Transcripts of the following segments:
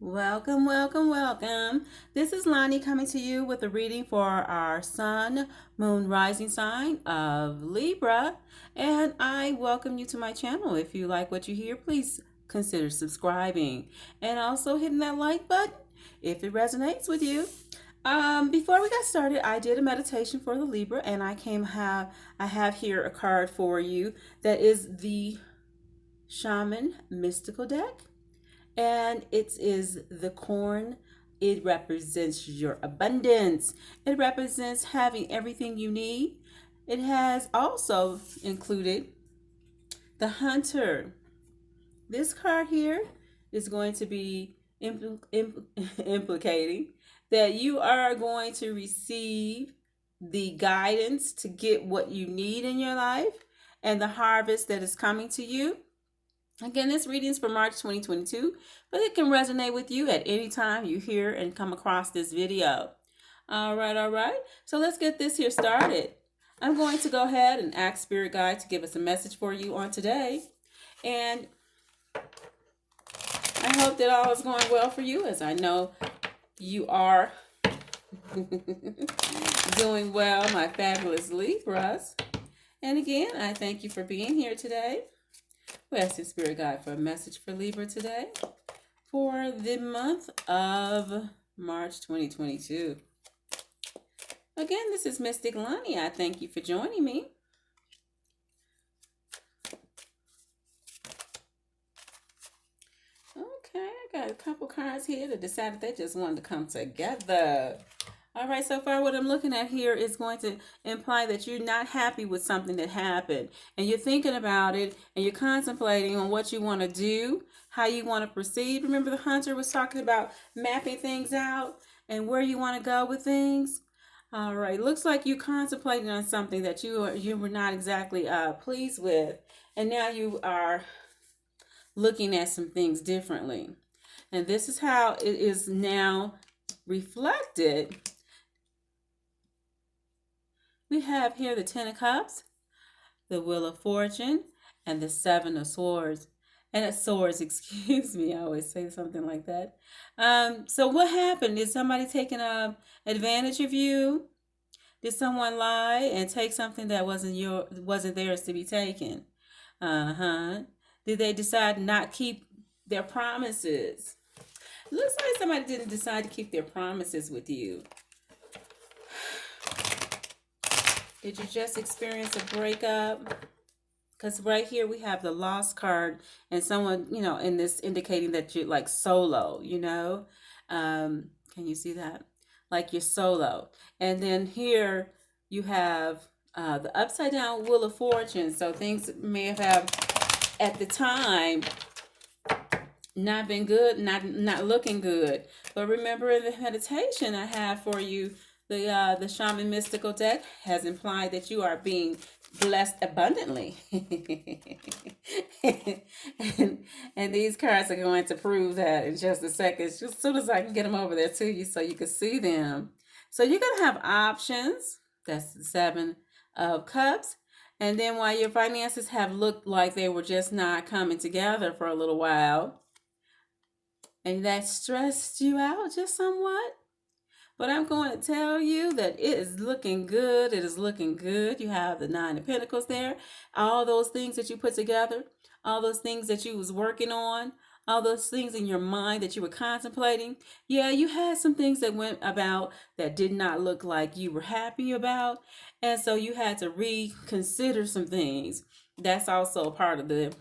Welcome, welcome, welcome. This is Loni coming to you with a reading for our sun, moon, rising sign of Libra. And I welcome you to my channel. If you like what you hear, please consider subscribing and also hitting that like button if it resonates with you. Before we got started, I did a meditation for the Libra, and I have here a card for you that is the Shaman Mystical deck, and it is the corn. It represents your abundance. It represents having everything you need. It has also included the hunter. This card here is going to be implicating that you are going to receive the guidance to get what you need in your life and the harvest that is coming to you. Again, this reading is for March 2022, but it can resonate with you at any time you hear and come across this video. All right. So let's get this here started. I'm going to go ahead and ask Spirit Guide to give us a message for you on today. And I hope that all is going well for you, as I know you are doing well, my fabulous Libras. And again, I thank you for being here today. We're asking Spirit Guide for a message for Libra today for the month of March 2022. Again, this is Mystic Loni. I thank you for joining me. Okay, I got a couple cards here that decided they just wanted to come together. All right, so far what I'm looking at here is going to imply that you're not happy with something that happened, and you're thinking about it, and you're contemplating on what you want to do, how you want to proceed. Remember the hunter was talking about mapping things out and where you want to go with things. All right, looks like you contemplating on something that you were not exactly pleased with, and now you are looking at some things differently. And this is how it is now reflected. We have here the Ten of Cups, the Wheel of Fortune, and the Seven of Swords. And it's swords, excuse me. I always say something like that. So what happened? Did somebody taking advantage of you? Did someone lie and take something that wasn't theirs to be taken? Did they decide not keep their promises? Looks like somebody didn't decide to keep their promises with you. Did you just experience a breakup? Because right here we have the lost card, and someone, in this indicating that you're like solo, Can you see that? Like you're solo. And then here you have the upside down Wheel of Fortune. So things may have at the time not been good, not looking good. But remember, in the meditation I have for you, the Shaman Mystical deck has implied that you are being blessed abundantly. and these cards are going to prove that in just a second, just as soon as I can get them over there to you so you can see them. So you're going to have options. That's the Seven of Cups. And then while your finances have looked like they were just not coming together for a little while, and that stressed you out just somewhat, but I'm going to tell you that it is looking good. It is looking good. You have the Nine of Pentacles there. All those things that you put together, all those things that you was working on, all those things in your mind that you were contemplating. Yeah, you had some things that went about that did not look like you were happy about. And so you had to reconsider some things. That's also a part of the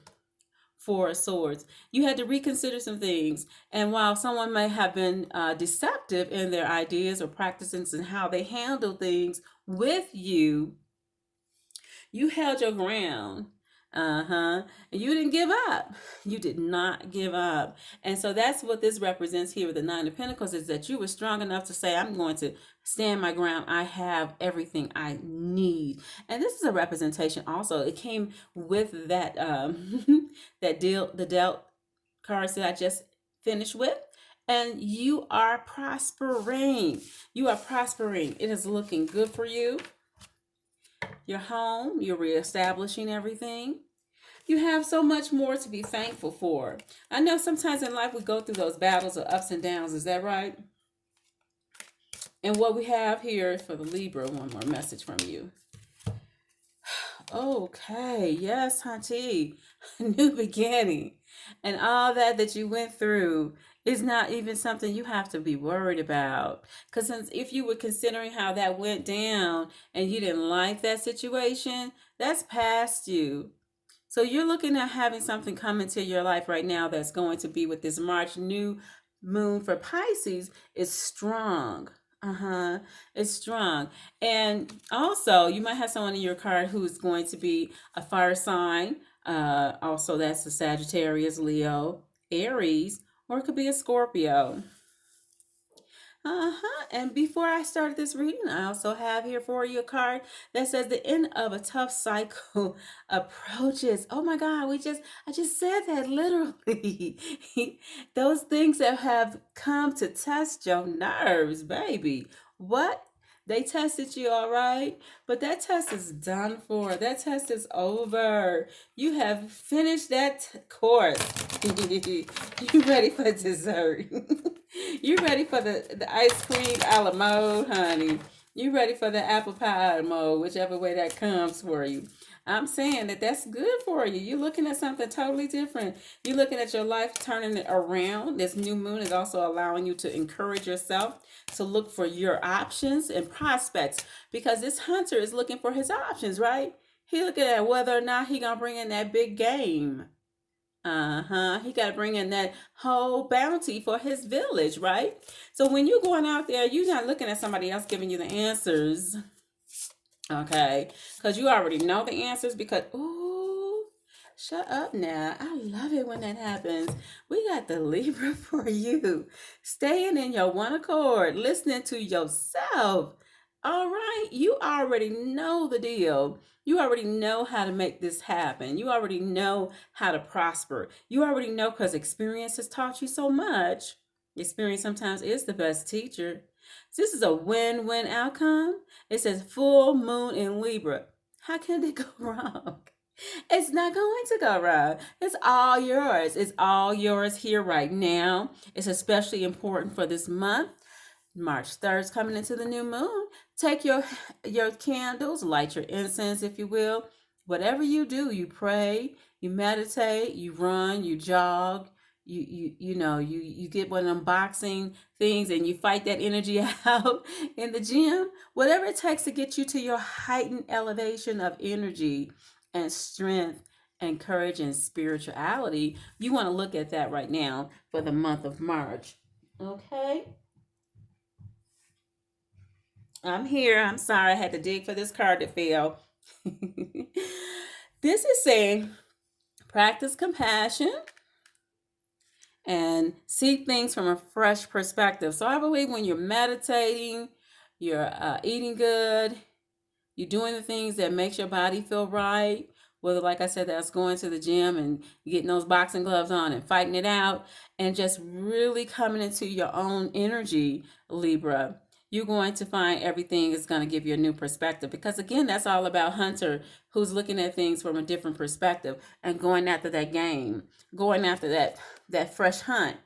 Four of Swords. You had to reconsider some things. And while someone may have been deceptive in their ideas or practices and how they handle things with you, you held your ground. And you didn't give up. You did not give up. And so that's what this represents here with the Nine of Pentacles, is that you were strong enough to say, I'm going to stand my ground. I have everything I need. And this is a representation also. It came with that the dealt cards that I just finished with. And you are prospering. You are prospering. It is looking good for you. Your home, you're reestablishing everything. You have so much more to be thankful for. I know sometimes in life we go through those battles of ups and downs. Is that right? And what we have here for the Libra, one more message from you. Okay, yes, Hunty. New beginning. And all that you went through is not even something you have to be worried about. Because if you were considering how that went down and you didn't like that situation, that's past you. So you're looking at having something come into your life right now that's going to be with this March new moon for Pisces is strong. Uh-huh. It's strong. And also, you might have someone in your card who's going to be a fire sign. Also, that's a Sagittarius, Leo, Aries, or it could be a Scorpio. Uh-huh. And before I started this reading, I also have here for you a card that says the end of a tough cycle approaches. Oh my God, I just said that literally. Those things that have come to test your nerves, baby. What? They tested you all right, but that test is done for. That test is over. You have finished that course. You ready for dessert? You ready for the ice cream a la mode, honey? You ready for the apple pie mode, whichever way that comes for you. I'm saying that that's good for you. You're looking at something totally different. You're looking at your life turning it around. This new moon is also allowing you to encourage yourself to look for your options and prospects because this hunter is looking for his options, right? He looking at whether or not he gonna bring in that big game. Uh-huh. He got to bring in that whole bounty for his village, right? So when you're going out there, you're not looking at somebody else giving you the answers. Okay. Because you already know the answers because, ooh, shut up now. I love it when that happens. We got the Libra for you. Staying in your one accord, listening to yourself. All right. You already know the deal. You already know how to make this happen. You already know how to prosper. You already know because experience has taught you so much. Experience sometimes is the best teacher. So this is a win-win outcome. It says full moon in Libra. How can it go wrong? It's not going to go wrong. It's all yours. It's all yours here right now. It's especially important for this month. March 3rd is coming into the new moon. Take your candles, light your incense, if you will. Whatever you do, you pray, you meditate, you run, you jog, you get one of them boxing things and you fight that energy out in the gym. Whatever it takes to get you to your heightened elevation of energy and strength and courage and spirituality, you want to look at that right now for the month of March. Okay? I'm here. I'm sorry I had to dig for this card to fail. This is saying practice compassion and see things from a fresh perspective. So I believe when you're meditating, you're eating good, you're doing the things that makes your body feel right. Whether, like I said, that's going to the gym and getting those boxing gloves on and fighting it out and just really coming into your own energy, Libra. You're going to find everything is going to give you a new perspective because again, that's all about Hunter who's looking at things from a different perspective and going after that game, going after that fresh hunt.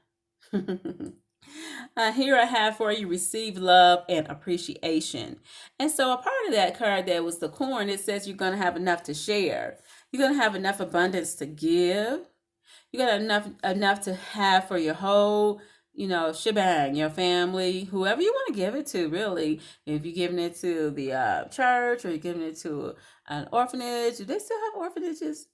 Here I have for you receive love and appreciation. And so a part of that card that was the corn, it says you're going to have enough to share. You're going to have enough abundance to give. You got enough to have for your whole, shebang, your family, whoever you want to give it to, really. If you're giving it to the church or you're giving it to an orphanage, do they still have orphanages?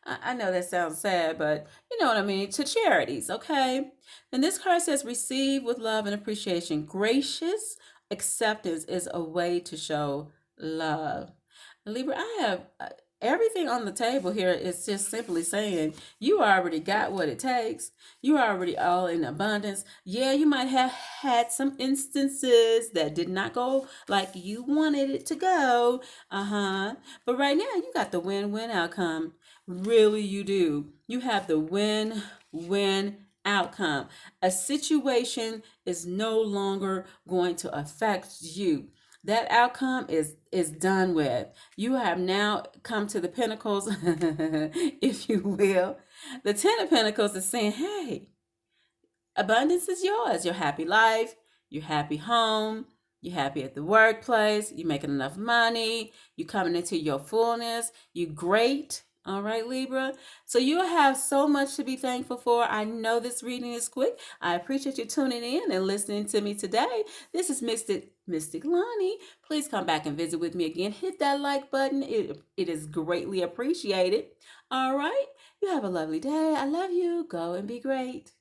I know that sounds sad, but you know what I mean. To charities, okay? And this card says receive with love and appreciation. Gracious acceptance is a way to show love. Libra, I have everything on the table here is just simply saying you already got what it takes. You are already all in abundance. Yeah, you might have had some instances that did not go like you wanted it to go. Uh-huh. But right now you got the win-win outcome. Really, you do. You have the win-win outcome. A situation is no longer going to affect you. That outcome is done with. You have now come to the pinnacles, if you will. The Ten of Pentacles is saying, hey, abundance is yours. Your happy life, your happy home, you're happy at the workplace, you're making enough money, you're coming into your fullness, you're great. All right, Libra. So you have so much to be thankful for. I know this reading is quick. I appreciate you tuning in and listening to me today. This is Mystic Loni. Please come back and visit with me again. Hit that like button. It is greatly appreciated. All right. You have a lovely day. I love you. Go and be great.